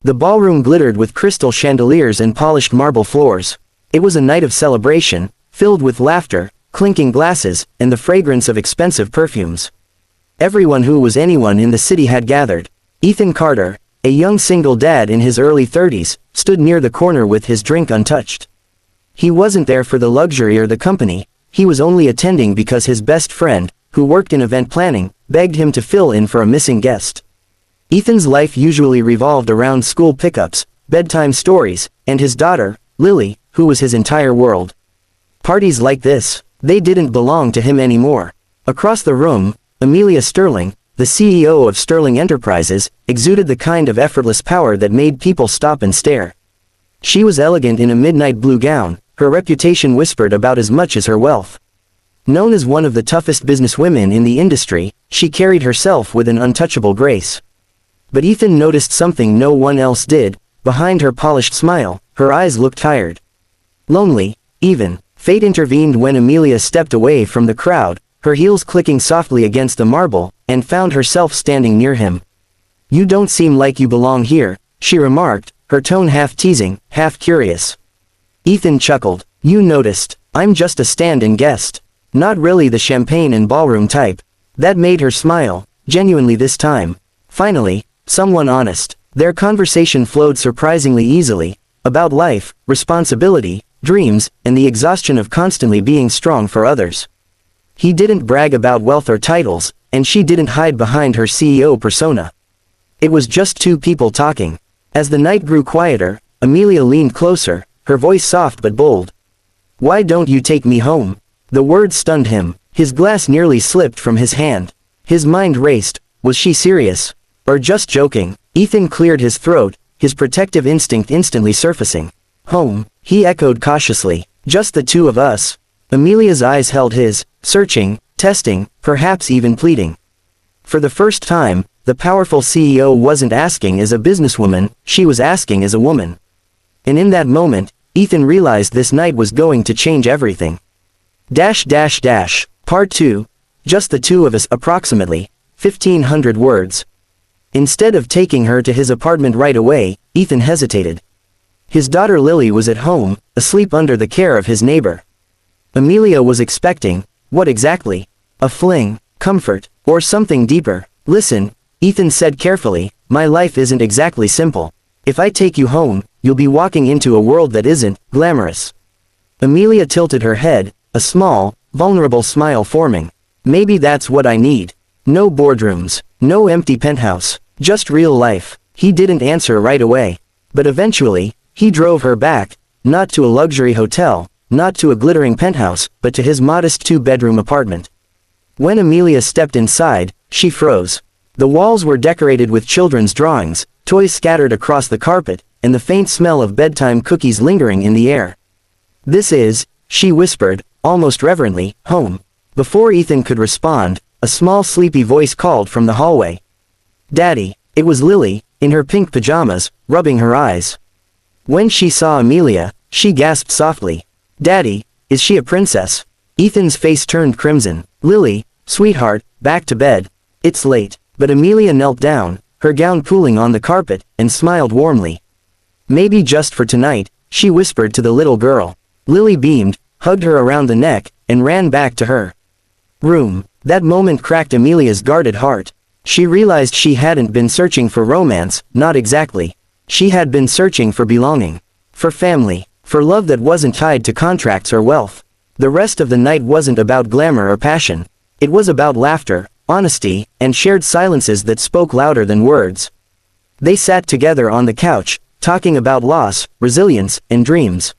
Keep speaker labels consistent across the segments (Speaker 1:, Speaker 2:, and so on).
Speaker 1: The ballroom glittered with crystal chandeliers and polished marble floors. It was a night of celebration, filled with laughter, clinking glasses, and the fragrance of expensive perfumes. Everyone who was anyone in the city had gathered. Ethan Carter, a young single dad in his early 30s, stood near the corner with his drink untouched. He wasn't there for the luxury or the company, he was only attending because his best friend, who worked in event planning, begged him to fill in for a missing guest. Ethan's life usually revolved around school pickups, bedtime stories, and his daughter, Lily, who was his entire world. Parties like this, they didn't belong to him anymore. Across the room, Amelia Sterling, the CEO of Sterling Enterprises, exuded the kind of effortless power that made people stop and stare. She was elegant in a midnight blue gown, her reputation whispered about as much as her wealth. Known as one of the toughest businesswomen in the industry, she carried herself with an untouchable grace. But Ethan noticed something no one else did. Behind her polished smile, her eyes looked tired. Lonely, even. Fate intervened when Amelia stepped away from the crowd, her heels clicking softly against the marble, and found herself standing near him. "You don't seem like you belong here," she remarked, her tone half teasing, half curious. Ethan chuckled. "You noticed. I'm just a stand-in guest. Not really the champagne and ballroom type." That made her smile, genuinely this time. Finally, someone honest. Their conversation flowed surprisingly easily, about life, responsibility, dreams, and the exhaustion of constantly being strong for others. He didn't brag about wealth or titles, and she didn't hide behind her CEO persona. It was just two people talking. As the night grew quieter, Amelia leaned closer, her voice soft but bold. "Why don't you take me home?" The word stunned him. His glass nearly slipped from his hand. His mind raced. Was she serious? Or just joking? Ethan cleared his throat, his protective instinct instantly surfacing. "Home," he echoed cautiously. "Just the two of us." Amelia's eyes held his, searching, testing, perhaps even pleading. For the first time, the powerful CEO wasn't asking as a businesswoman, she was asking as a woman. And in that moment, Ethan realized this night was going to change everything. Part 2. Just the two of us. Approximately 1,500 words. Instead of taking her to his apartment right away, Ethan hesitated. His daughter Lily was at home, asleep under the care of his neighbor. Amelia was expecting, what exactly? A fling, comfort, or something deeper. "Listen," Ethan said carefully, "my life isn't exactly simple. If I take you home, you'll be walking into a world that isn't glamorous." Amelia tilted her head, a small, vulnerable smile forming. "Maybe that's what I need. No boardrooms, no empty penthouse, just real life." He didn't answer right away. But eventually, he drove her back, not to a luxury hotel, not to a glittering penthouse, but to his modest two-bedroom apartment. When Amelia stepped inside, she froze. The walls were decorated with children's drawings, toys scattered across the carpet, and the faint smell of bedtime cookies lingering in the air. "This is," she whispered, almost reverently, "home." Before Ethan could respond, a small sleepy voice called from the hallway. "Daddy." It was Lily, in her pink pajamas, rubbing her eyes. When she saw Amelia, she gasped softly. "Daddy, is she a princess?" Ethan's face turned crimson. "Lily, sweetheart, back to bed. It's late." But Amelia knelt down, her gown pooling on the carpet, and smiled warmly. "Maybe just for tonight," she whispered to the little girl. Lily beamed, hugged her around the neck, and ran back to her room. That moment cracked Amelia's guarded heart. She realized she hadn't been searching for romance, not exactly. She had been searching for belonging. For family. For love that wasn't tied to contracts or wealth. The rest of the night wasn't about glamour or passion. It was about laughter, honesty, and shared silences that spoke louder than words. They sat together on the couch, talking about loss, resilience, and dreams.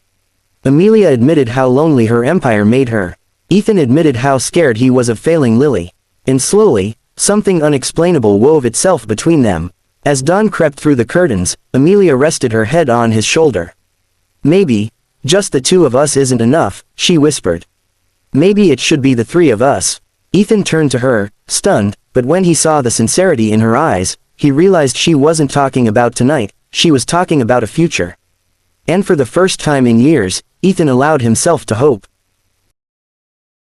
Speaker 1: Amelia admitted how lonely her empire made her. Ethan admitted how scared he was of failing Lily. And slowly, something unexplainable wove itself between them. As dawn crept through the curtains, Amelia rested her head on his shoulder. "Maybe, just the two of us isn't enough," she whispered. "Maybe it should be the three of us." Ethan turned to her, stunned, but when he saw the sincerity in her eyes, he realized she wasn't talking about tonight, she was talking about a future. And for the first time in years, Ethan allowed himself to hope.